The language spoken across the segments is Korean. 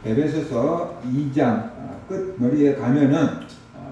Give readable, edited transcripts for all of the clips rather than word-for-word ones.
에베소서 2장 끝머리에 가면은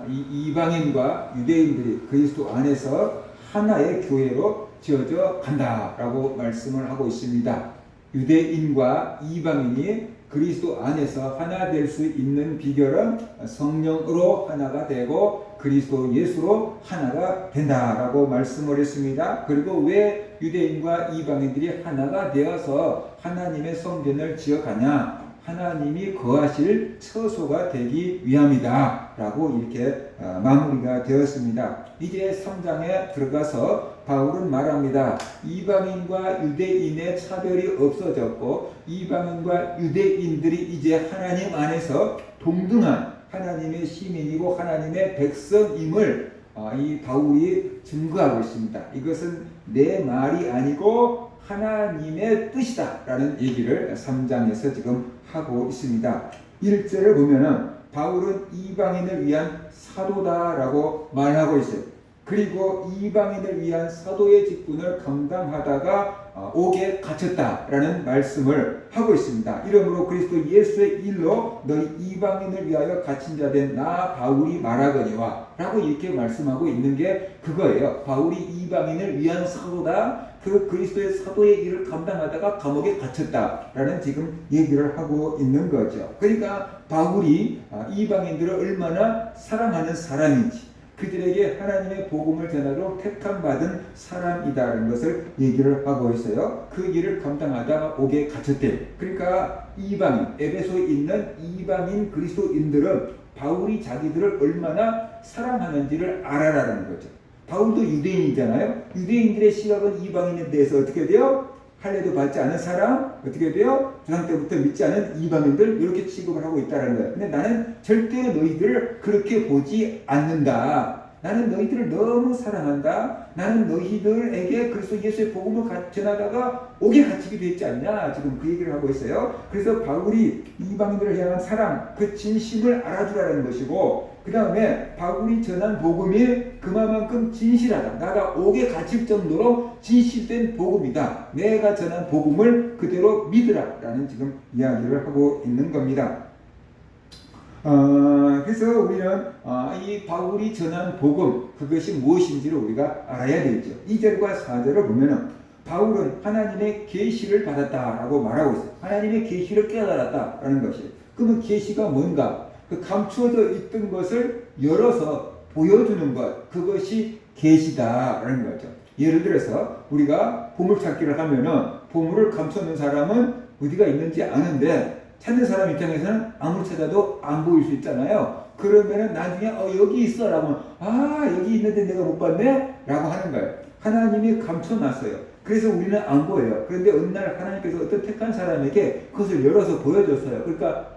이방인과 유대인들이 그리스도 안에서 하나의 교회로 지어져 간다라고 말씀을 하고 있습니다. 유대인과 이방인이 그리스도 안에서 하나 될 수 있는 비결은 성령으로 하나가 되고 그리스도 예수로 하나가 된다라고 말씀을 했습니다. 그리고 왜 유대인과 이방인들이 하나가 되어서 하나님의 성전을 지어가냐? 하나님이 거하실 처소가 되기 위함이다 라고 이렇게 마무리가 되었습니다. 이제 3장에 들어가서 바울은 말합니다. 이방인과 유대인의 차별이 없어졌고 이방인과 유대인들이 이제 하나님 안에서 동등한 하나님의 시민이고 하나님의 백성임을 이 바울이 증거하고 있습니다. 이것은 내 말이 아니고 하나님의 뜻이다 라는 얘기를 3장에서 지금 하고 있습니다. 1절을 보면은 바울은 이방인을 위한 사도다라고 말하고 있어요. 그리고 이방인을 위한 사도의 직분을 감당하다가 옥에 갇혔다라는 말씀을 하고 있습니다. 이러므로 그리스도 예수의 일로 너희 이방인을 위하여 갇힌 자 된 나 바울이 말하거니와 라고 이렇게 말씀하고 있는 게 그거예요. 바울이 이방인을 위한 사도다. 그 그리스도의 사도의 일을 감당하다가 감옥에 갇혔다라는 지금 얘기를 하고 있는 거죠. 그러니까 바울이 이방인들을 얼마나 사랑하는 사람인지 그들에게 하나님의 복음을 전하도록 택함받은 사람이다라는 것을 얘기를 하고 있어요. 그 일을 감당하다가 옥에 갇혔대요. 그러니까 이방인, 에베소에 있는 이방인 그리스도인들은 바울이 자기들을 얼마나 사랑하는지를 알아라는 거죠. 바울도 유대인이잖아요. 유대인들의 시각은 이방인에 대해서 어떻게 돼요? 할례도 받지 않은 사람, 어떻게 돼요? 조상 때부터 믿지 않은 이방인들 이렇게 취급을 하고 있다는 거예요. 근데 나는 절대 너희들을 그렇게 보지 않는다. 나는 너희들을 너무 사랑한다. 나는 너희들에게 그리스도 예수의 복음을 전하다가 옥에 갇히기도 했지 않냐. 지금 그 얘기를 하고 있어요. 그래서 바울이 이방인들을 향한 사랑, 그 진심을 알아주라는 것이고 그 다음에 바울이 전한 복음이 그만큼 진실하다. 나가 옥에 갇힐 정도로 진실된 복음이다. 내가 전한 복음을 그대로 믿으라 라는 지금 이야기를 하고 있는 겁니다. 그래서 우리는 이 바울이 전한 복음 그것이 무엇인지를 우리가 알아야 되죠. 2절과 4절을 보면은 바울은 하나님의 계시를 받았다라고 말하고 있어요. 하나님의 계시를 깨달았다라는 것이에요. 그러면 계시가 뭔가? 그 감추어져 있던 것을 열어서 보여주는 것, 그것이 계시다라는 거죠. 예를 들어서 우리가 보물찾기를 하면은 보물을 감춰놓은 사람은 어디가 있는지 아는데 찾는 사람 입장에서는 아무리 찾아도 안 보일 수 있잖아요. 그러면은 나중에 여기 있어 라고 여기 있는데 내가 못 봤네 라고 하는 거예요. 하나님이 감춰놨어요. 그래서 우리는 안 보여요. 그런데 어느 날 하나님께서 어떤 택한 사람에게 그것을 열어서 보여줬어요. 그러니까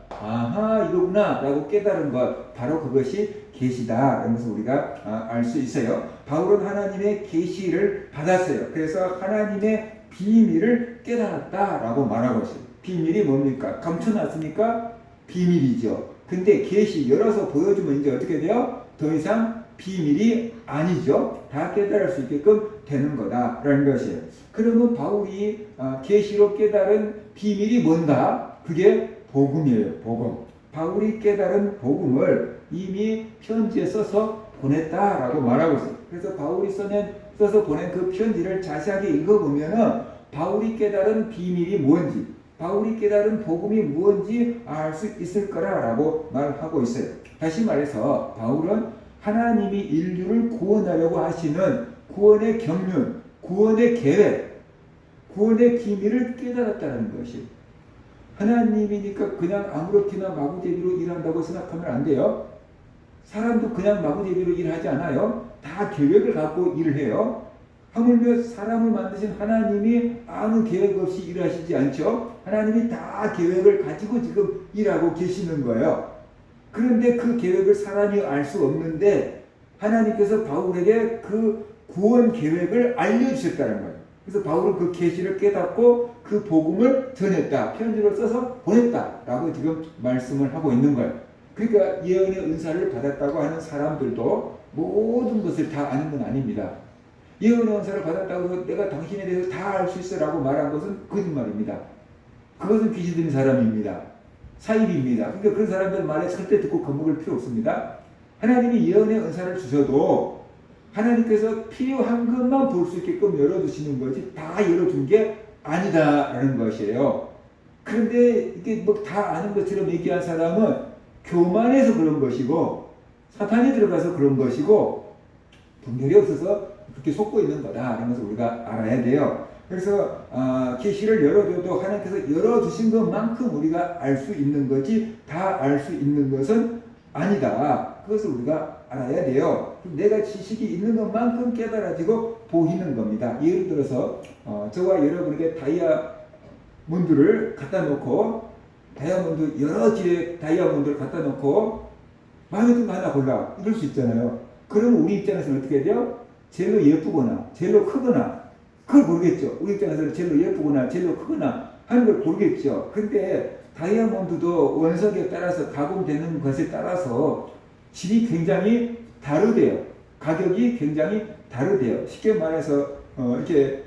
이거구나 라고 깨달은 것, 바로 그것이 계시다 라는 것을 우리가 알 수 있어요. 바울은 하나님의 계시를 받았어요. 그래서 하나님의 비밀을 깨달았다 라고 말하고 있어요. 비밀이 뭡니까? 감춰놨으니까 비밀이죠. 근데 계시 열어서 보여주면 이제 어떻게 돼요? 더 이상 비밀이 아니죠. 다 깨달을 수 있게끔 되는 거다라는 것이에요. 그러면 바울이 계시로 깨달은 비밀이 뭔가? 그게 복음이에요. 복음. 바울이 깨달은 복음을 이미 편지에 써서 보냈다라고 말하고 있어요. 그래서 바울이 써서 보낸 그 편지를 자세하게 읽어보면은 바울이 깨달은 비밀이 뭔지, 바울이 깨달은 복음이 무엇인지 알 수 있을 거라고 말하고 있어요. 다시 말해서 바울은 하나님이 인류를 구원하려고 하시는 구원의 경륜, 구원의 계획, 구원의 비밀을 깨달았다는 것이, 하나님이니까 그냥 아무렇게나 마구대비로 일한다고 생각하면 안 돼요. 사람도 그냥 마구대비로 일하지 않아요. 다 계획을 갖고 일을 해요. 하물며 사람을 만드신 하나님이 아무 계획 없이 일하시지 않죠. 하나님이 다 계획을 가지고 지금 일하고 계시는 거예요. 그런데 그 계획을 사람이 알 수 없는데 하나님께서 바울에게 그 구원 계획을 알려주셨다는 거예요. 그래서 바울은 그 계시를 깨닫고 그 복음을 전했다. 편지로 써서 보냈다라고 지금 말씀을 하고 있는 거예요. 그러니까 예언의 은사를 받았다고 하는 사람들도 모든 것을 다 아는 건 아닙니다. 예언의 은사를 받았다고 해서 내가 당신에 대해서 다 알 수 있어 라고 말한 것은 거짓말입니다. 그것은 귀신 들린 사람입니다. 사입입니다. 그러니까 그런 사람들 말에 절대 듣고 겁먹을 필요 없습니다. 하나님이 예언의 은사를 주셔도 하나님께서 필요한 것만 볼 수 있게끔 열어두시는 거지 다 열어둔 게 아니다라는 것이에요. 그런데 이게 뭐 다 아는 것처럼 얘기한 사람은 교만해서 그런 것이고 사탄이 들어가서 그런 것이고 분별이 없어서 그렇게 속고 있는 거다라는 것을 우리가 알아야 돼요. 그래서 계시를 열어줘도 하나님께서 열어주신 것만큼 우리가 알 수 있는 거지 다 알 수 있는 것은 아니다. 그것을 우리가 알아야 돼요. 내가 지식이 있는 것만큼 깨달아지고 보이는 겁니다. 예를 들어서 저와 여러분에게 다이아몬드를 갖다 놓고 다이아몬드 여러 질의 다이아몬드를 갖다 놓고 마음에 드는 거 하나 골라 이럴 수 있잖아요. 그러면 우리 입장에서는 어떻게 돼요? 제일로 예쁘거나 제일로 크거나 그걸 모르겠죠. 우리 입장에서는 제일로 예쁘거나 제일로 크거나 하는 걸 모르겠죠. 근데 다이아몬드도 원석에 따라서 가공되는 것에 따라서 질이 굉장히 다르대요. 가격이 굉장히 다르대요. 쉽게 말해서 이렇게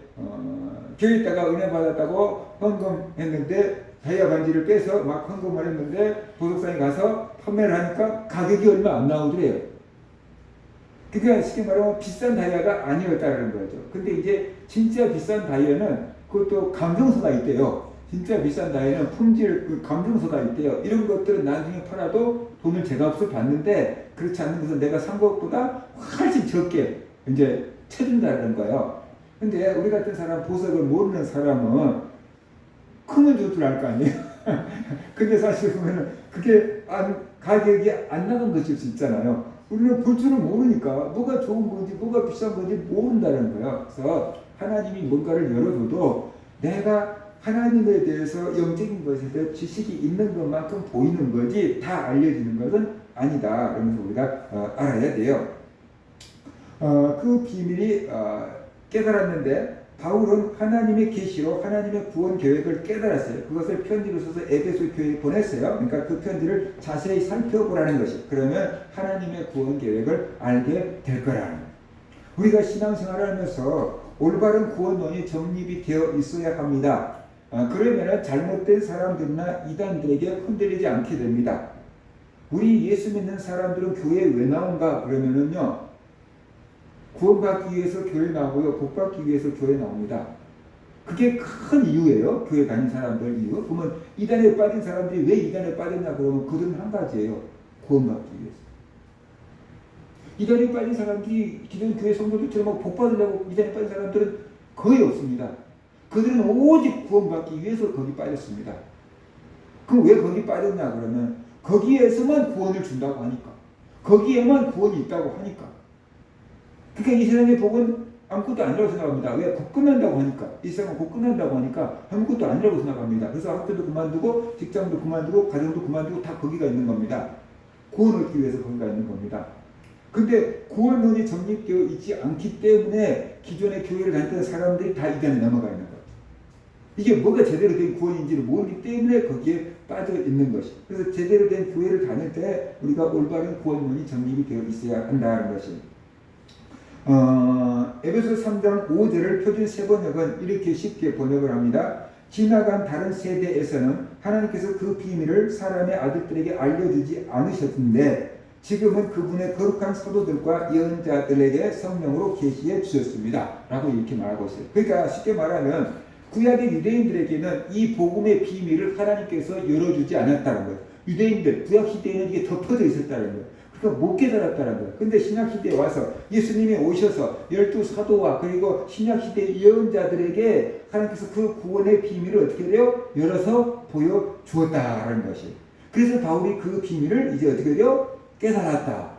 교회에다가 은혜 받았다고 헌금했는데 다이아 반지를 빼서 막 헌금을 했는데 보석상에 가서 판매를 하니까 가격이 얼마 안 나오더래요. 그러니까 쉽게 말하면 비싼 다이아가 아니었다는 거죠. 근데 이제 진짜 비싼 다이아는 그것도 감정서가 있대요. 진짜 비싼 다이아는 품질 감정서가 있대요. 이런 것들은 나중에 팔아도 돈을 제값을 받는데 그렇지 않는 것은 내가 산 것보다 훨씬 적게 이제 쳐준다는 거예요. 근데 우리 같은 사람 보석을 모르는 사람은 크면 줄 알 거 아니에요. 근데 사실 보면은 그게 가격이 안 나간 것일 수 있잖아요. 우리는 볼 줄을 모르니까 뭐가 좋은 건지 뭐가 비싼 건지 모른다는 거예요. 그래서 하나님이 뭔가를 열어줘도 내가 하나님에 대해서 영적인 것에 대해 지식이 있는 것만큼 보이는 거지 다 알려지는 것은 아니다. 그러면서 우리가 알아야 돼요. 그 비밀이 깨달았는데 바울은 하나님의 계시로 하나님의 구원 계획을 깨달았어요. 그것을 편지로 써서 에베소 교회에 보냈어요. 그러니까 그 편지를 자세히 살펴보라는 것이 그러면 하나님의 구원 계획을 알게 될 거라는 거예요. 우리가 신앙생활을 하면서 올바른 구원론이 정립이 되어 있어야 합니다. 그러면 잘못된 사람들이나 이단들에게 흔들리지 않게 됩니다. 우리 예수 믿는 사람들은 교회에 왜 나온가 그러면은요. 구원받기 위해서 교회 나오고요. 복받기 위해서 교회 나옵니다. 그게 큰 이유예요. 교회 다니는 사람들 이유. 그러면 이단에 빠진 사람들이 왜 이단에 빠졌냐 그러면 그들은 한 가지예요. 구원받기 위해서. 이단에 빠진 사람들이 기존 교회 성도들처럼 복받으려고 이단에 빠진 사람들은 거의 없습니다. 그들은 오직 구원받기 위해서 거기 빠졌습니다. 그럼 왜 거기 빠졌냐 그러면 거기에서만 구원을 준다고 하니까. 거기에만 구원이 있다고 하니까. 그러니까 이 세상의 복은 아무것도 아니라고 생각합니다. 왜? 곧 끝난다고 하니까. 이 세상은 곧 끝난다고 하니까 아무것도 아니라고 생각합니다. 그래서 학교도 그만두고 직장도 그만두고 가정도 그만두고 다 거기가 있는 겁니다. 구원을 얻기 위해서 거기가 있는 겁니다. 근데 구원론이 정립되어 있지 않기 때문에 기존의 교회를 다녔던 사람들이 다 이단에 넘어가 있는 거예요. 이게 뭐가 제대로 된 구원인지를 모르기 때문에 거기에 빠져 있는 것이. 그래서 제대로 된 교회를 다닐 때 우리가 올바른 구원론이 정립이 되어 있어야 한다는 것입니다. 에베소 3장 5절을 표준 세번역은 이렇게 쉽게 번역을 합니다. 지나간 다른 세대에서는 하나님께서 그 비밀을 사람의 아들들에게 알려주지 않으셨는데 지금은 그분의 거룩한 사도들과 예언자들에게 성령으로 계시해 주셨습니다. 라고 이렇게 말하고 있어요. 그러니까 쉽게 말하면 구약의 유대인들에게는 이 복음의 비밀을 하나님께서 열어주지 않았다는 거예요. 유대인들, 구약 시대에는 이게 덮어져 있었다는 거예요. 그러니까 못 깨달았다는 거예요. 근데 신약시대에 와서 예수님이 오셔서 12사도와 그리고 신약시대 예언자들에게 하나님께서 그 구원의 비밀을 어떻게 해요? 열어서 보여주었다라는 것이에요. 그래서 바울이 그 비밀을 이제 어떻게 해요? 깨달았다.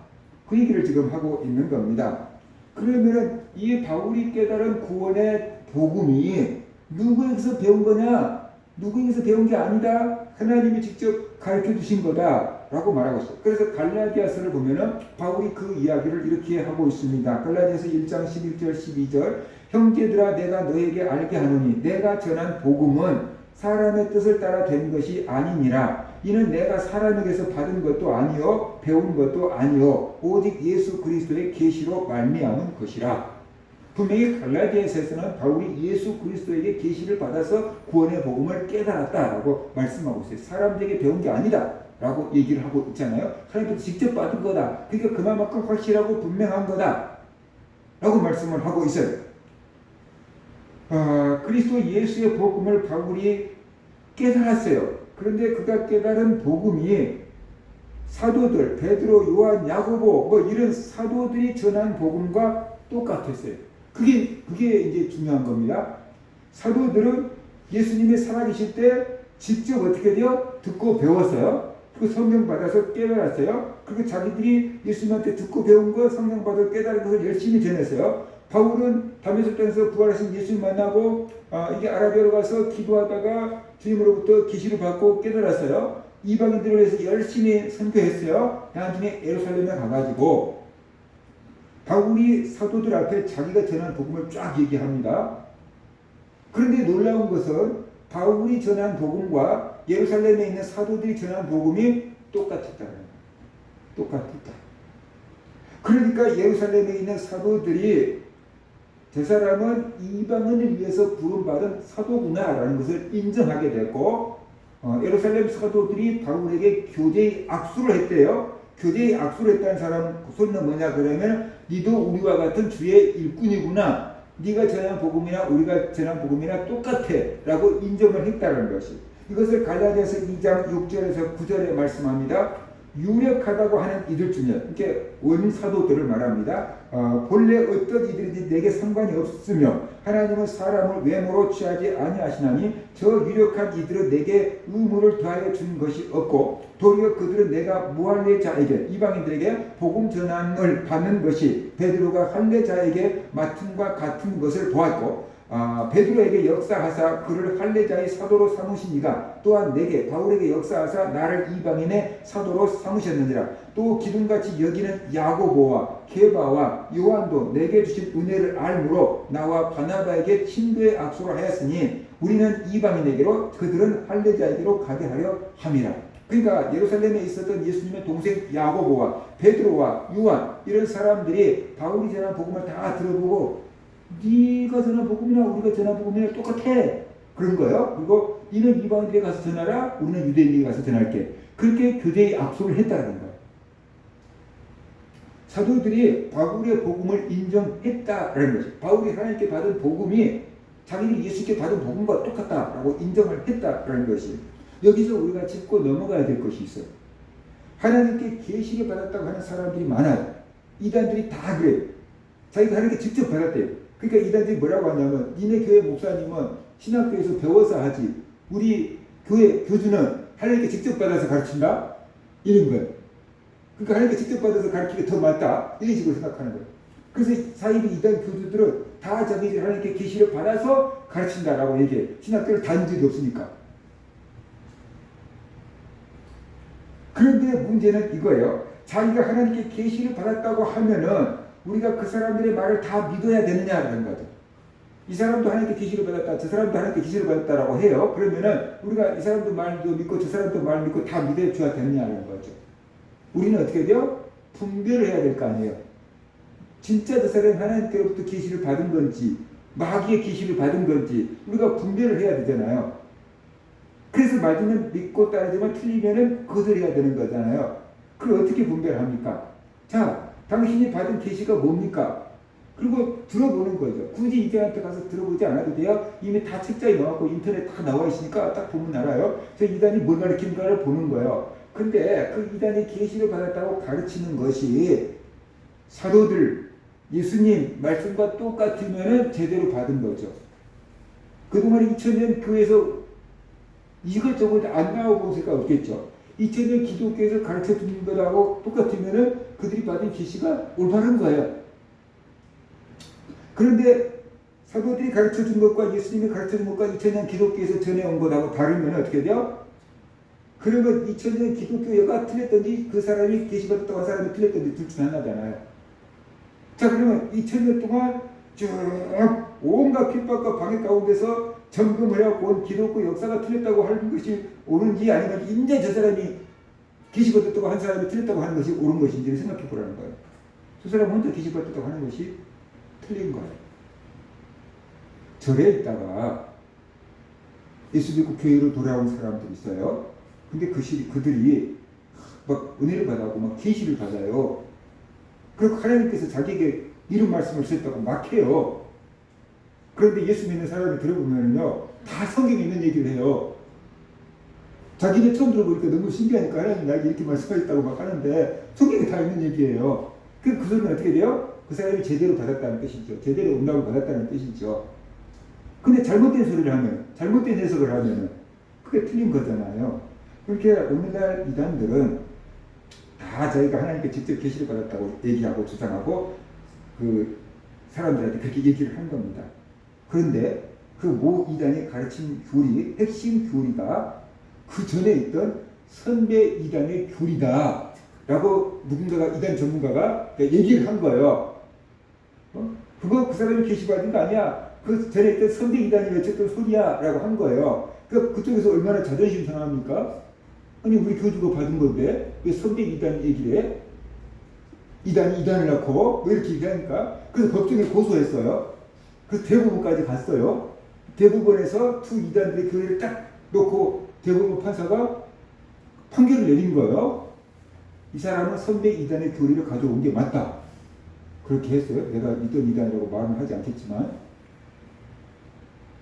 그 얘기를 지금 하고 있는 겁니다. 그러면은 이 바울이 깨달은 구원의 복음이 누구에게서 배운 거냐? 누구에게서 배운 게 아니다. 하나님이 직접 가르쳐 주신 거다. 라고 말하고 있어요. 그래서 갈라디아서를 보면은 바울이 그 이야기를 이렇게 하고 있습니다. 갈라디아서 1장 11절 12절 형제들아 내가 너에게 알게 하노니 내가 전한 복음은 사람의 뜻을 따라 된 것이 아니니라. 이는 내가 사람에게서 받은 것도 아니요 배운 것도 아니요 오직 예수 그리스도의 계시로 말미암은 것이라. 분명히 갈라디아서에서는 바울이 예수 그리스도에게 계시를 받아서 구원의 복음을 깨달았다라고 말씀하고 있어요. 사람들에게 배운 게 아니다라고 얘기를 하고 있잖아요. 하나님께서 직접 받은 거다. 그러니까 그만큼 확실하고 분명한 거다라고 말씀을 하고 있어요. 그리스도 예수의 복음을 바울이 깨달았어요. 그런데 그가 깨달은 복음이 사도들, 베드로, 요한, 야고보 뭐 이런 사도들이 전한 복음과 똑같았어요. 그게 이제 중요한 겁니다. 사도들은 예수님이 살아계실 때 직접 어떻게 돼요? 듣고 배웠어요. 그리고 성령 받아서 깨달았어요. 그리고 자기들이 예수님한테 듣고 배운 거, 성령 받아 깨달은 것을 열심히 전했어요. 바울은 다메섹 땅에서 부활하신 예수님 만나고 이게 아라비아로 가서 기도하다가 주님으로부터 계시를 받고 깨달았어요. 이방인들을 위해서 열심히 선교했어요. 나중에 예루살렘에 가가지고 바울이 사도들 앞에 자기가 전한 복음을 쫙 얘기합니다. 그런데 놀라운 것은 바울이 전한 복음과 예루살렘에 있는 사도들이 전한 복음이 똑같았다는 거예요. 똑같았다. 그러니까 예루살렘에 있는 사도들이 저 사람은 이방인을 위해서 부름받은 사도구나라는 것을 인정하게 됐고 예루살렘 사도들이 바울에게 교제의 악수를 했대요. 교제의 악수를 했다는 사람 소리는 뭐냐 그러면 니도 우리와 같은 주의 일꾼이구나. 네가 전한 복음이나 우리가 전한 복음이나 똑같아 라고 인정을 했다는 것이. 이것을 갈라디아서 2장 6절에서 9절에 말씀합니다. 유력하다고 하는 이들 중에 이렇게 원사도들을 말합니다. 본래 어떤 이들이든지 내게 상관이 없으며 하나님은 사람을 외모로 취하지 아니하시나니 저 유력한 이들은 내게 의무를 더하여 준 것이 없고 도리어 그들은 내가 무할례자에게 이방인들에게 복음 전함을 받는 것이 베드로가 할례자에게 맡음과 같은 것을 보았고 베드로에게 역사하사 그를 할례자의 사도로 삼으시니가 또한 내게 바울에게 역사하사 나를 이방인의 사도로 삼으셨느니라. 또 기둥같이 여기는 야고보와 게바와 요한도 내게 주신 은혜를 알므로 나와 바나바에게 친구의 악수를 하였으니 우리는 이방인에게로 그들은 할례자에게로 가게 하려 함이라. 그러니까 예루살렘에 있었던 예수님의 동생 야고보와 베드로와 요한 이런 사람들이 바울이 전한 복음을 다 들어보고 네가 전한 복음이나 우리가 전한 복음이나 똑같아 그런 거예요. 그리고 너는 이방인들에 가서 전하라, 우리는 유대인에게 가서 전할게. 그렇게 교제의 악수를 했다는 거예요. 사도들이 바울의 복음을 인정했다라는 것이 바울이 하나님께 받은 복음이 자기들이 예수께 받은 복음과 똑같다라고 인정을 했다라는 것이 여기서 우리가 짚고 넘어가야 될 것이 있어요. 하나님께 계시를 받았다고 하는 사람들이 많아요. 이단들이 다 그래요. 자기가 하나님께 직접 받았대요. 그러니까 이단들이 뭐라고 하냐면 니네 교회 목사님은 신학교에서 배워서 하지 우리 교회 교주는 하나님께 직접 받아서 가르친다? 이런 거예요. 그러니까 하나님께 직접 받아서 가르치는 게 더 맞다 이런 식으로 생각하는 거예요. 그래서 사이비 이단 교주들은 다 자기들이 하나님께 계시를 받아서 가르친다라고 얘기해. 신학교를 다닌 적이 없으니까. 그런데 문제는 이거예요. 자기가 하나님께 계시를 받았다고 하면은 우리가 그 사람들의 말을 다 믿어야 되느냐라는 거죠. 이 사람도 하나님께 계시를 받았다, 저 사람도 하나님께 계시를 받았다라고 해요. 그러면은 우리가 이 사람도 말도 믿고 저 사람도 말 믿고 다 믿어줘야 되느냐는 거죠. 우리는 어떻게 돼요? 분별을 해야 될 거 아니에요. 진짜 저 사람이 하나님께로부터 계시를 받은 건지 마귀의 계시를 받은 건지 우리가 분별을 해야 되잖아요. 그래서 맞으면 믿고 따르지만 틀리면은 거절해야 되는 거잖아요. 그걸 어떻게 분별합니까? 자, 당신이 받은 계시가 뭡니까? 그리고 들어보는 거죠. 굳이 이단한테 가서 들어보지 않아도 돼요. 이미 다 책자에 나왔고 인터넷 다 나와 있으니까 딱 보면 알아요. 저 이단이 뭘 가르치는가를 보는 거예요. 근데 그 이단이 계시를 받았다고 가르치는 것이 사도들, 예수님 말씀과 똑같으면 제대로 받은 거죠. 그동안 2000년 교회에서 이것저것 안 나와본 새가 없겠죠. 2000년 기독교에서 가르쳐 주는 것하고 똑같으면 그들이 받은 계시가 올바른 거예요. 그런데 사도들이 가르쳐 준 것과 예수님이 가르쳐 준 것과 2000년 기독교에서 전해온 것하고 다르면 어떻게 돼요? 그러면 2000년 기독교가 틀렸든지 그 사람이 계시 받았다고 한 사람이 틀렸든지 둘 중 하나잖아요. 자, 그러면 2000년 동안 쭉 온갖 핍박과 방해 가운데서 점검을 해갖고 온 기독교 역사가 틀렸다고 하는 것이 옳은지 아니면 이제 저 사람이 계시 받았다고 한 사람이 틀렸다고 하는 것이 옳은 것인지를 생각해 보라는 거예요. 저 사람 혼자 계시 받았다고 하는 것이 틀린 거예요. 절에 있다가 예수 믿고 교회로 돌아온 사람들이 있어요. 근데 그들이 막 은혜를 받아고 막 계시를 받아요. 그리고 하나님께서 자기에게 이런 말씀을 주셨다고 막 해요. 그런데 예수 믿는 사람을 들어보면요, 다 성경에 있는 얘기를 해요. 자기네 처음 들어보니까 너무 신기하니까 하나님 나에게 이렇게 말씀하셨다고 막 하는데 성경에 다 있는 얘기예요. 그 소리는 어떻게 돼요? 그 사람이 제대로 받았다는 뜻이죠. 제대로 응답을 받았다는 뜻이죠. 근데 잘못된 소리를 하면, 잘못된 해석을 하면은 그게 틀린 거잖아요. 그렇게 오늘날 이단들은 다 자기가 하나님께 직접 계시를 받았다고 얘기하고 주장하고 그 사람들한테 그렇게 얘기를 한 겁니다. 그런데 그 모 이단이 가르친 교리, 핵심 교리가 그 전에 있던 선배 이단의 교리다 라고 누군가가, 이단 전문가가 얘기를 한 거예요. 그거 그 사람이 계시받은 거 아니야. 그 전에 있던 선배 이단이 외쳤던 소리야 라고 한 거예요. 그쪽에서 얼마나 자존심 상합니까? 아니 우리 교주가 받은 건데 왜 선배 이단 얘기를 해? 이단이 이단을 낳고 뭐 이렇게 얘기하니까 그래서 법정에 고소했어요. 그래서 대법원까지 갔어요. 대법원에서 두 이단들의 교리를 딱 놓고 대법원 판사가 판결을 내린 거예요. 이 사람은 선배 이단의 교리를 가져온 게 맞다. 그렇게 했어요. 내가 믿던 이단이라고 말은 하지 않겠지만.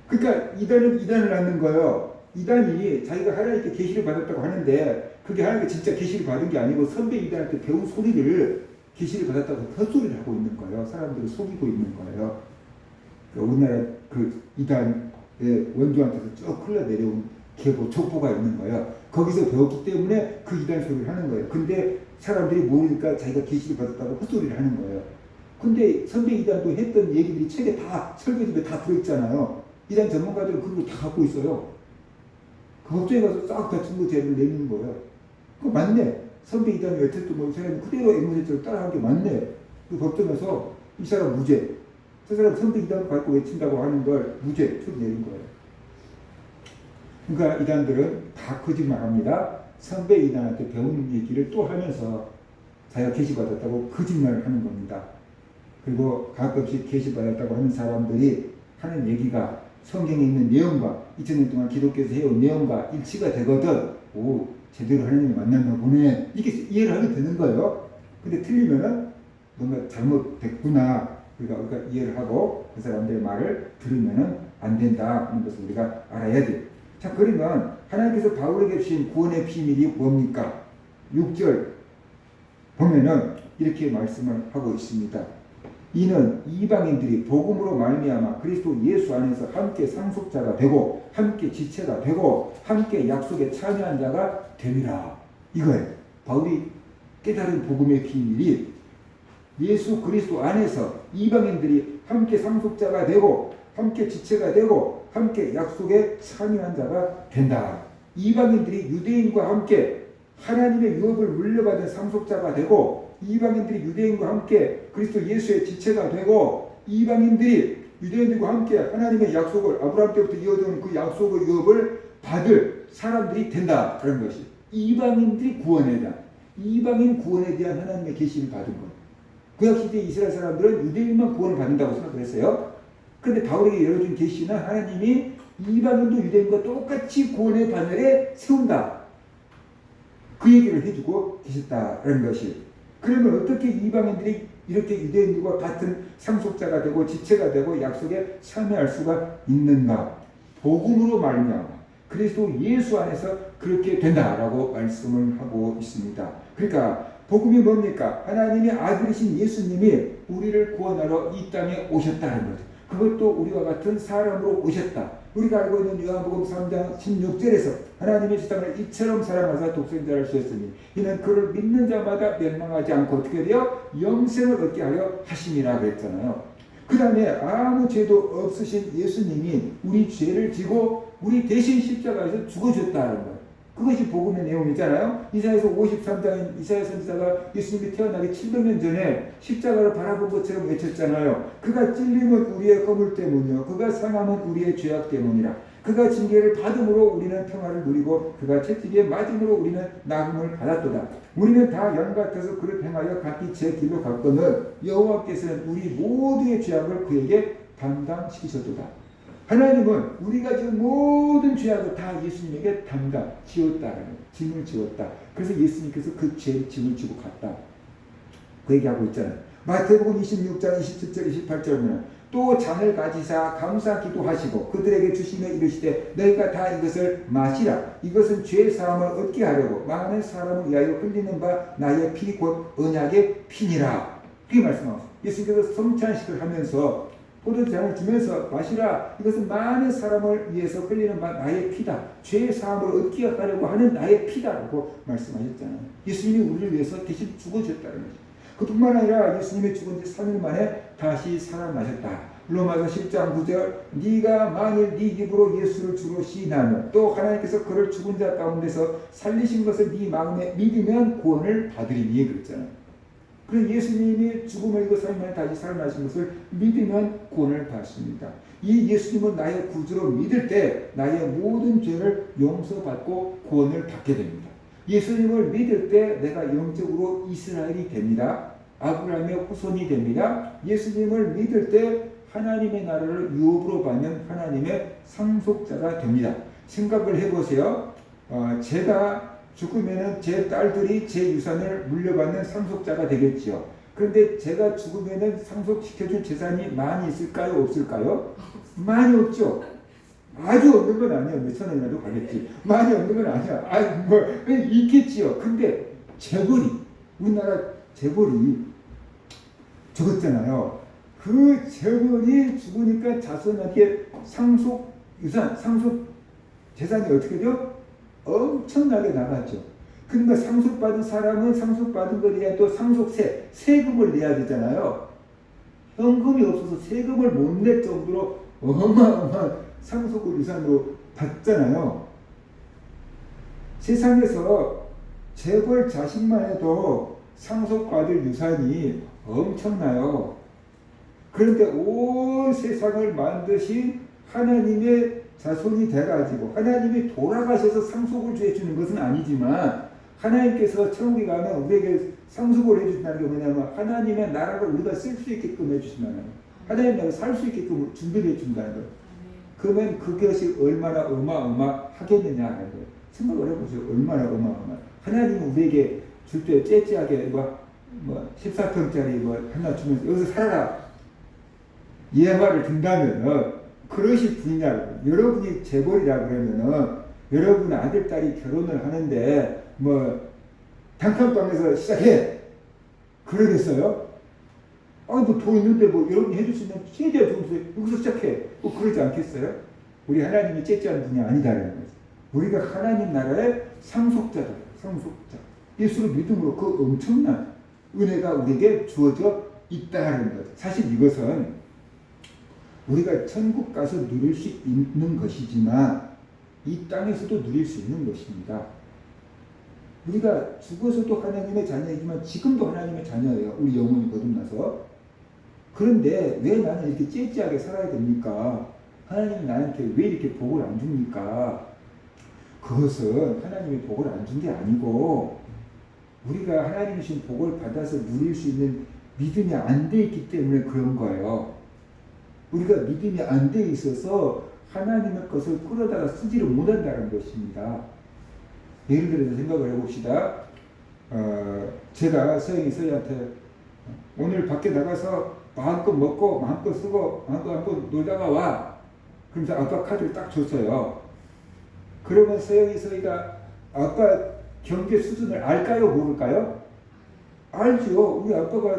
그러니까 이단은 이단을 낳는 거예요. 이단이 자기가 하나님께 계시를 받았다고 하는데 그게 하나님께 진짜 계시를 받은 게 아니고 선배 이단한테 배운 소리를 계시를 받았다고 헛소리를 하고 있는 거예요. 사람들을 속이고 있는 거예요. 우리나라 그 이단의 원조한테서 쭉 흘러내려온 계보, 족보가 있는 거예요. 거기서 배웠기 때문에 그 이단 소리를 하는 거예요. 근데 사람들이 모르니까 자기가 계시를 받았다고 헛소리를 하는 거예요. 근데 선배 이단도 했던 얘기들이 책에 다 설교집에 다 들어있잖아요. 이단 전문가들은 그걸 다 갖고 있어요. 그 법정에 가서 싹 다 증거제를 내는 거예요. 그거 맞네. 선배 이단이 외쳤던 뭐 이 사람이 그대로 앵무새처럼 따라한 게 맞네. 그 법정에서 이 사람 무죄. 저 사람 선배 이단을 갖고 외친다고 하는 걸 무죄 처리 내린 거예요. 그러니까 이단들은 다 거짓말합니다. 선배 이단한테 배운 얘기를 또 하면서 자기가 계시받았다고 거짓말을 하는 겁니다. 그리고 가끔씩 계시받았다고 하는 사람들이 하는 얘기가 성경에 있는 내용과 2000년 동안 기독교에서 해온 내용과 일치가 되거든. 오, 제대로 하나님을 만났나 보네. 이렇게 이해를 하게 되는 거예요. 근데 틀리면은 뭔가 잘못됐구나. 우리가 이해를 하고 그 사람들의 말을 들으면은 안 된다 하는 것을 우리가 알아야 돼. 자, 그러면 하나님께서 바울에게 주신 구원의 비밀이 뭡니까? 6절 보면은 이렇게 말씀을 하고 있습니다. 이는 이방인들이 복음으로 말미암아 그리스도 예수 안에서 함께 상속자가 되고 함께 지체가 되고 함께 약속에 참여한 자가 되리라. 이거예요. 바울이 깨달은 복음의 비밀이 예수 그리스도 안에서 이방인들이 함께 상속자가 되고 함께 지체가 되고 함께 약속에 참여한 자가 된다. 이방인들이 유대인과 함께 하나님의 유업을 물려받은 상속자가 되고 이방인들이 유대인과 함께 그리스도 예수의 지체가 되고 이방인들이 유대인들과 함께 하나님의 약속을 아브라함 때부터 이어져온 그 약속의 유업을 받을 사람들이 된다라는 것이 이방인들이 구원에 대한 이방인 구원에 대한 하나님의 계시를 받은 것. 구약시대 이스라엘 사람들은 유대인만 구원을 받는다고 생각을 했어요. 그런데 바울에게 열어준 계시는 하나님이 이방인도 유대인과 똑같이 구원의 바늘에 세운다. 그 얘기를 해주고 계셨다라는 것이. 그러면 어떻게 이방인들이 이렇게 유대인들과 같은 상속자가 되고 지체가 되고 약속에 참여할 수가 있는가? 복음으로 말미암아 그리스도 예수 안에서 그렇게 된다라고 말씀을 하고 있습니다. 그러니까 복음이 뭡니까? 하나님의 아들이신 예수님이 우리를 구원하러 이 땅에 오셨다는 거죠. 그것도 우리와 같은 사람으로 오셨다. 우리가 알고 있는 요한복음 3장 16절에서 하나님의 세상을 이처럼 사랑하사 독생자를 주셨으니 이는 그를 믿는 자마다 멸망하지 않고 어떻게 돼요? 영생을 얻게 하려 하심이라 그랬잖아요. 그 다음에 아무 죄도 없으신 예수님이 우리 죄를 지고 우리 대신 십자가에서 죽어줬다는 거예요. 그것이 복음의 내용이잖아요. 이사야서 53장인 이사야 선지자가 예수님이 태어나기 700년 전에 십자가를 바라본 것처럼 외쳤잖아요. 그가 찔림은 우리의 허물 때문이요 그가 상함은 우리의 죄악 때문이라. 그가 징계를 받음으로 우리는 평화를 누리고 그가 채찍에 맞음으로 우리는 나음을 받았도다. 우리는 다 양 같아서 그를 행하여 각기 제 길로 갔거늘 여호와께서는 우리 모두의 죄악을 그에게 담당시키셨도다. 하나님은 우리가 지금 모든 죄악을 다 예수님에게 지었다라는 짐을 지었다. 그래서 예수님께서 그 죄의 짐을 지고 갔다. 그 얘기하고 있잖아요. 마태복음 26장 27절 28절 보면 또 잔을 가지사 감사 기도하시고 그들에게 주시며 이르시되 너희가 다 이것을 마시라. 이것은 죄 사함을 얻게 하려고 많은 사람을 위하여 흘리는 바 나의 피 곧 언약의 피니라. 그렇게 말씀하셨어요. 예수님께서 성찬식을 하면서 포도주잔을 주면서 마시라. 이것은 많은 사람을 위해서 흘리는 바 나의 피다. 죄의 사함을 얻게 하려고 하는 나의 피다라고 말씀하셨잖아요. 예수님이 우리를 위해서 대신 죽어주셨다는 거죠. 그뿐만 아니라 예수님이 죽은 지 3일 만에 다시 살아나셨다. 로마서 10장 9절 네가 만일 네 입으로 예수를 주로 시인하면 또 하나님께서 그를 죽은 자 가운데서 살리신 것을 네 마음에 믿으면 구원을 받으리니 그랬잖아요. 그래서 예수님이 죽음을 이고 3일 만에 다시 살아나신 것을 믿으면 구원을 받습니다. 이 예수님은 나의 구주로 믿을 때 나의 모든 죄를 용서받고 구원을 받게 됩니다. 예수님을 믿을 때 내가 영적으로 이스라엘이 됩니다. 아브라함의 후손이 됩니다. 예수님을 믿을 때 하나님의 나라를 유업으로 받는 하나님의 상속자가 됩니다. 생각을 해보세요. 제가 죽으면 제 딸들이 제 유산을 물려받는 상속자가 되겠지요. 그런데 제가 죽으면 상속시켜줄 재산이 많이 있을까요? 없을까요? 많이 없죠. 아주 없는 건 아니야. 몇천 원이라도 가겠지. 많이 없는 건 아니야. 있겠지요. 근데 재벌이, 우리나라 재벌이 죽었잖아요. 그 재벌이 죽으니까 자손한테 상속 유산, 상속 재산이 어떻게 돼요? 엄청나게 나갔죠. 그러니까 상속받은 사람은 상속받은 거에 대한 또 상속세, 세금을 내야 되잖아요. 현금이 없어서 세금을 못 낼 정도로 어마어마한 상속을 유산으로 받잖아요. 세상에서 재벌 자식만 해도 상속받을 유산이 엄청나요. 그런데 온 세상을 만드신 하나님의 자손이 돼가지고 하나님이 돌아가셔서 상속을 해주는 것은 아니지만 하나님께서 천국에 가면 우리에게 상속을 해주신다는 게 뭐냐면 하나님의 나라를 우리가 쓸 수 있게끔 해주신다는 거예요. 하나님의 나라를 살 수 있게끔 준비를 해준다는 거예요. 그러면 그것이 얼마나 어마어마하겠느냐는 거예요. 생각을 해보세요. 얼마나 어마어마. 하나님은 우리에게 줄 때 째째하게 14평짜리 하나 주면서 여기서 살아라. 예화를 든다면 그것이 분이냐. 여러분이 재벌이라 그러면은 여러분 아들, 딸이 결혼을 하는데 단칸방에서 시작해. 그러겠어요? 너 돈 있는데 여러분이 해줄 수 있는 최대한 좋은 데 여기서 시작해. 그러지 않겠어요? 우리 하나님이 째째한 분이 아니다라는 거죠. 우리가 하나님 나라의 상속자다. 상속자. 예수를 믿음으로 그 엄청난 은혜가 우리에게 주어져 있다는 것. 사실 이것은 우리가 천국 가서 누릴 수 있는 것이지만 이 땅에서도 누릴 수 있는 것입니다. 우리가 죽어서도 하나님의 자녀이지만 지금도 하나님의 자녀예요. 우리 영혼이 거듭나서. 그런데 왜 나는 이렇게 째째하게 살아야 됩니까? 하나님이 나한테 왜 이렇게 복을 안 줍니까? 그것은 하나님이 복을 안 준 게 아니고 우리가 하나님이 주신 복을 받아서 누릴 수 있는 믿음이 안 돼 있기 때문에 그런 거예요. 우리가 믿음이 안 돼 있어서 하나님의 것을 끌어다가 쓰지를 못한다는 것입니다. 예를 들어서 생각을 해봅시다. 제가 서희한테 오늘 밖에 나가서 마음껏 먹고 마음껏 쓰고 마음껏 놀다가 와. 그러면서 아빠 카드를 딱 줬어요. 그러면 서희가 아빠 경제 수준을 알까요? 모를까요? 알죠. 우리 아빠가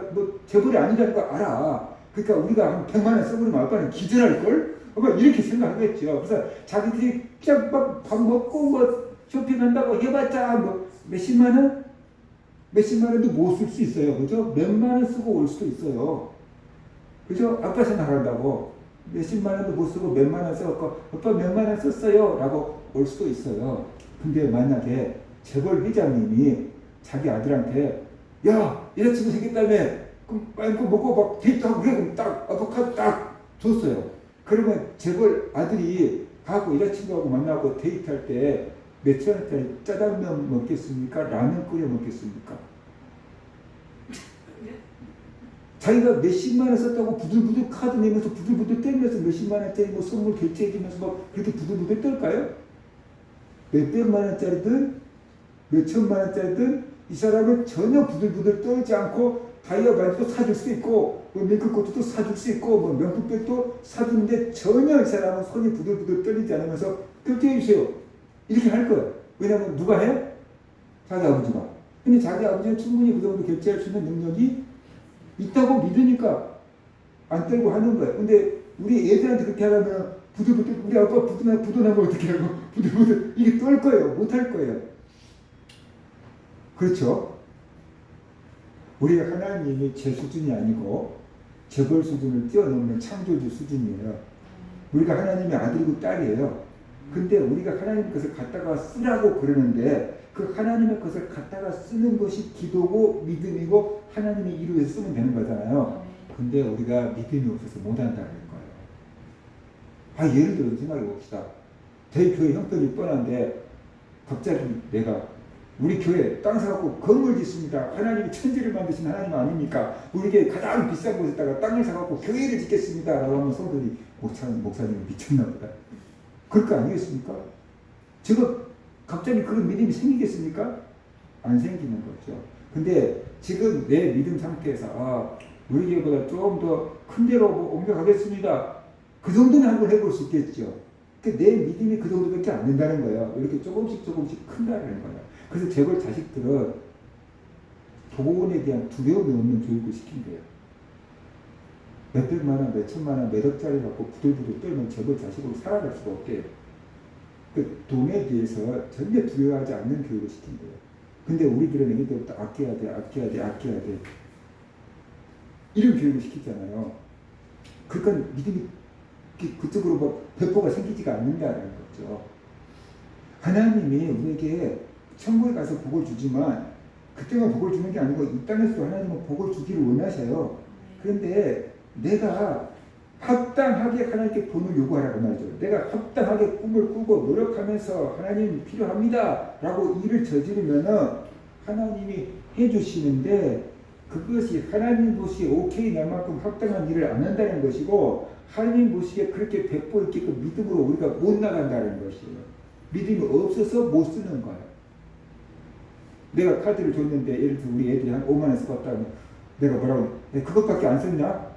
재벌이 아니라는 거 알아. 그러니까 우리가 한 100만 원 써버리면 아빠는 기절할걸? 이렇게 생각하겠죠. 그래서 자기들이 그냥 밥 먹고 쇼핑한다고 해봤자 몇십만 원? 몇십만 원도 못 쓸 수 있어요. 그죠? 몇만 원 쓰고 올 수도 있어요. 그죠? 아빠 생각한다고. 몇십만 원도 못 쓰고 몇만 원 써갖고 아빠 몇만 원 썼어요. 라고 올 수도 있어요. 근데 만약에 재벌 회장님이 자기 아들한테 야! 여자친구 생겼다며 그럼 빨리 먹고 데이트하고 그래. 그럼 딱 아보카도 딱 줬어요. 그러면 재벌 아들이 가고 여자친구하고 만나고 데이트할 때 몇천 원짜리 짜장면 먹겠습니까? 라면 끓여 먹겠습니까? 자기가 몇십만 원 썼다고 부들부들 카드 내면서 부들부들 떨면서 몇십만 원짜리 뭐 선물 결제해주면서 막 그렇게 부들부들 떨까요? 몇백만 원짜리든 몇천만 원짜리든 이 사람은 전혀 부들부들 떨지 않고 다이아 반지도 사줄 수 있고 뭐 밍크코트도 사줄 수 있고 뭐 명품백도 사주는데 전혀 이 사람은 손이 부들부들 떨리지 않으면서 결제해 주세요 이렇게 할 거예요. 왜냐하면 누가 해? 자기 아버지가. 근데 자기 아버지는 충분히 그 정도 결제할 수 있는 능력이 있다고 믿으니까 안 떨고 하는 거예요. 근데 우리 애들한테 그렇게 하려면 부들부들 우리 아빠 부도나면 어떻게 하고 부들부들 이게 떨 거예요. 못 할 거예요. 그렇죠? 우리가 하나님이 제 수준이 아니고 재벌 수준을 뛰어넘는 창조주 수준이에요. 우리가 하나님의 아들이고 딸이에요. 근데 우리가 하나님 것을 갖다가 쓰라고 그러는데 그 하나님의 것을 갖다가 쓰는 것이 기도고 믿음이고 하나님의 일을 위해서 쓰면 되는 거잖아요. 근데 우리가 믿음이 없어서 못한다는 거예요. 예를 들어 생각해 봅시다. 저희 교회 형편이 뻔한데 갑자기 내가 우리 교회 땅 사갖고 건물 짓습니다. 하나님이 천지를 만드신 하나님 아닙니까? 우리 교회 가장 비싼 곳에다가 땅을 사갖고 교회를 짓겠습니다. 라고 하면 성도들이 목사님 미쳤나 보다. 그럴 거 아니겠습니까? 제가 갑자기 그런 믿음이 생기겠습니까? 안 생기는 거죠. 근데 지금 내 믿음 상태에서 우리 교회보다 좀 더 큰 데로 옮겨가겠습니다. 그 정도는 한번 해볼 수 있겠죠. 내 믿음이 그 정도밖에 안 된다는 거예요. 이렇게 조금씩 큰다는 거예요. 그래서 재벌 자식들은 돈에 대한 두려움이 없는 교육을 시킨 거예요. 몇백만 원, 몇천만 원, 몇 억짜리 갖고 부들부들 떨면 재벌 자식으로 살아갈 수가 없대요. 그 돈에 대해서 전혀 두려워하지 않는 교육을 시킨 거예요. 근데 우리들은 애기들부터 아껴야 돼. 이런 교육을 시키잖아요. 그러니까 믿음이 그쪽으로 뭐 배포가 생기지가 않는다는 거죠. 하나님이 우리에게 천국에 가서 복을 주지만 그때만 복을 주는 게 아니고 이 땅에서도 하나님은 복을 주기를 원하셔요. 그런데 내가 합당하게 하나님께 돈을 요구하라고 말이죠. 내가 합당하게 꿈을 꾸고 노력하면서 하나님 필요합니다 라고 일을 저지르면은 하나님이 해주시는데 그것이 하나님 보시기에 오케이 날 만큼 합당한 일을 안 한다는 것이고 하나님 보시기에 그렇게 배포 있게끔 믿음으로 우리가 못 나간다는 것이에요. 믿음이 없어서 못 쓰는 거예요. 내가 카드를 줬는데 예를 들어 우리 애들이 한 5만 원 써봤다면 내가 뭐라고 그것밖에 안 썼냐?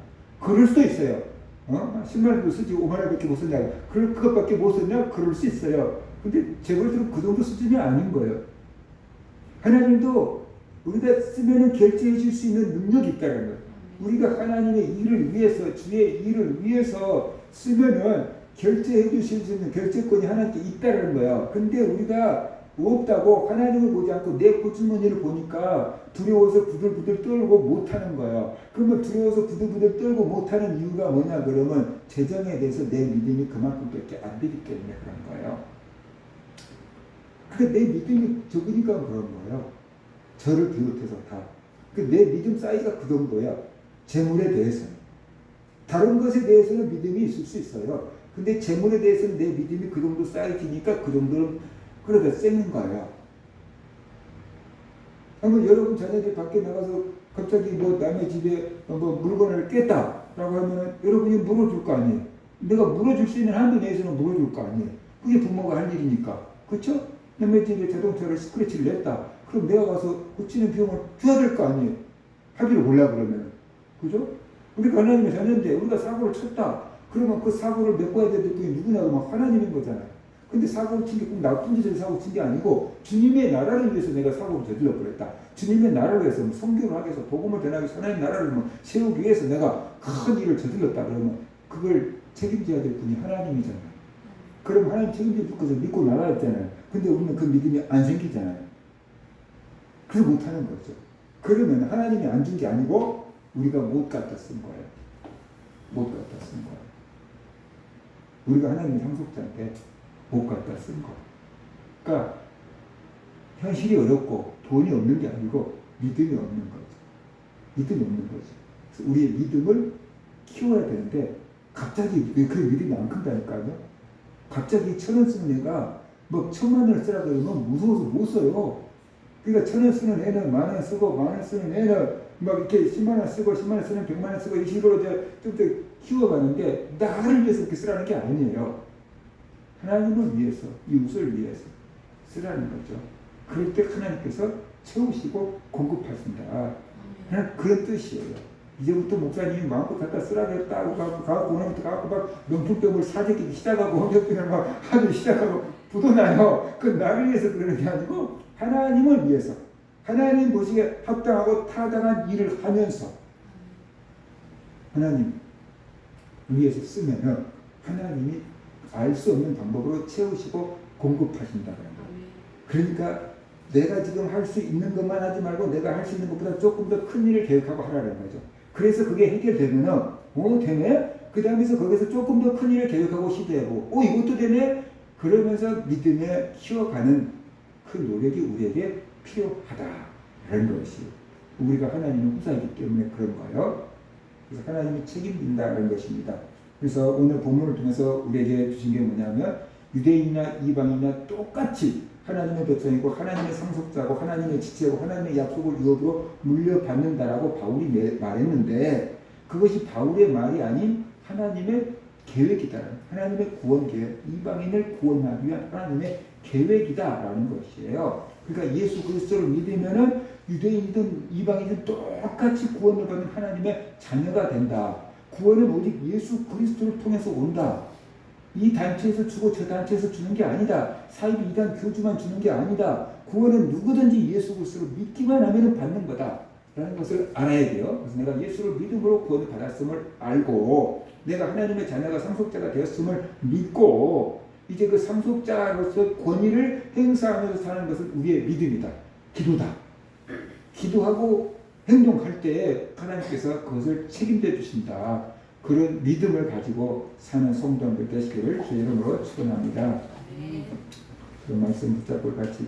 그럴 수도 있어요. 10만 원도 쓰지 5만 원밖에 못 썼냐? 그것밖에 못 썼냐? 그럴 수 있어요. 근데 재벌들은 그 정도 수준이 아닌 거예요. 하나님도 우리가 쓰면은 결제해 줄 수 있는 능력이 있다는 거예요. 우리가 하나님의 일을 위해서 주의 일을 위해서 쓰면은 결제해 주실 수 있는 결제권이 하나님께 있다는 거예요. 근데 우리가 없다고 하나님을 보지 않고 내 호주머니를 보니까 두려워서 부들부들 떨고 못하는 거예요. 그러면 두려워서 부들부들 떨고 못하는 이유가 뭐냐 그러면 재정에 대해서 내 믿음이 그만큼밖에 안 되기 때문에 그런 거예요. 내 믿음이 적으니까 그런 거예요. 저를 비롯해서 다. 내 믿음 사이즈가 그 정도야. 재물에 대해서는. 다른 것에 대해서는 믿음이 있을 수 있어요. 근데 재물에 대해서는 내 믿음이 그 정도 사이즈니까 그 정도는 그러다 쓰는 거예요. 그러면 여러분 자녀들이 밖에 나가서 갑자기 뭐 남의 집에 뭐 물건을 깼다라고 하면 여러분이 물어줄 거 아니에요. 내가 물어줄 수 있는 한도 내에서는 물어줄 거 아니에요. 그게 부모가 할 일이니까. 그렇죠? 남의 집에 자동차를 스크래치를 냈다. 그럼 내가 가서 고치는 비용을 줘야 될 거 아니에요. 하기를 몰라 그러면. 그죠? 우리가 하나님의 자녀인데 우리가 사고를 쳤다. 그러면 그 사고를 메꿔야 될 분이 누구냐 그러면 하나님인 거잖아요. 근데 사고를 친 게 꼭 나쁜 짓을 사고 친 게 아니고 주님의 나라를 위해서 내가 사고를 저질러 버렸다. 주님의 나라를 위해서 뭐 선교를 하기 위해서 복음을 전하기 위해서 하나님 나라를 뭐 세우기 위해서 내가 큰 일을 저질렀다. 그러면 그걸 책임져야 될 분이 하나님이잖아요. 그럼 하나님 책임져 줄 것을 믿고 나가였잖아요. 근데 우리는 그 믿음이 안 생기잖아요. 그래서 못하는 거죠. 그러면 하나님이 안 준 게 아니고 우리가 못 갖다 쓴 거예요. 못 갖다 쓴 거예요. 우리가 하나님의 상속자인데 못 갖다 쓴 거. 그러니까 현실이 어렵고 돈이 없는 게 아니고 믿음이 없는 거죠. 믿음이 없는 거죠. 그래서 우리의 믿음을 키워야 되는데 갑자기 그 믿음이 안 큰다니까요. 갑자기 1,000원 쓰는 애가 뭐 1,000만 원을 쓰라고 그러면 무서워서 못 써요. 그러니까 1,000원 쓰는 애는 10,000원 쓰고 10,000원 쓰는 애는 막 이렇게 10만 원 쓰고 10만 원 쓰는 100만 원 쓰고 이 식으로 좀 더 키워가는데 나를 위해서 그렇게 쓰라는 게 아니에요. 하나님을 위해서, 이웃을 위해서 쓰라는 거죠. 그럴 때 하나님께서 채우시고 공급하신다. 그런 뜻이에요. 이제부터 목사님이 마음껏 갖다 쓰라겠다 하고 가고 오늘부터 가고 막 명품병을 사재기 시작하고 홍역병을 막 하기 시작하고 부도나요. 그 나를 위해서 그러는 게 아니고 하나님을 위해서, 하나님 보시기에 합당하고 타당한 일을 하면서 하나님 위해서 쓰면은 하나님이 알 수 없는 방법으로 채우시고 공급하신다는 거예요. 그러니까 내가 지금 할 수 있는 것만 하지 말고 내가 할 수 있는 것보다 조금 더 큰 일을 계획하고 하라는 거죠. 그래서 그게 해결되면은 되네? 그 다음에서 거기서 조금 더 큰 일을 계획하고 시도해보고 이것도 되네? 그러면서 믿음에 키워가는 그 노력이 우리에게 필요하다라는 것이 우리가 하나님의 후사이기 때문에 그런 거예요. 그래서 하나님이 책임진다는 것입니다. 그래서 오늘 본문을 통해서 우리에게 주신 게 뭐냐면 유대인이나 이방인이나 똑같이 하나님의 백성이고 하나님의 상속자고 하나님의 지체고 하나님의 약속을 유업으로 물려받는다라고 바울이 말했는데 그것이 바울의 말이 아닌 하나님의 계획이다. 하나님의 구원 계획, 이방인을 구원하기 위한 하나님의 계획이다라는 것이에요. 그러니까 예수 그리스도를 믿으면은 유대인이든 이방인이든 똑같이 구원을 받는 하나님의 자녀가 된다. 구원은 오직 예수 그리스도를 통해서 온다. 이 단체에서 주고 저 단체에서 주는 게 아니다. 사이비 이단 교주만 주는 게 아니다. 구원은 누구든지 예수 그리스도를 믿기만 하면 받는 거다. 라는 것을 알아야 돼요. 그래서 내가 예수를 믿음으로 구원을 받았음을 알고 내가 하나님의 자녀가 상속자가 되었음을 믿고 이제 그 상속자로서 권위를 행사하면서 사는 것은 우리의 믿음이다. 기도다. 기도하고 행동할 때에 하나님께서 그것을 책임져 주신다. 그런 믿음을 가지고 사는 성도들 되시기를 주의 이름으로 축원합니다. 그 말씀 붙잡고 같이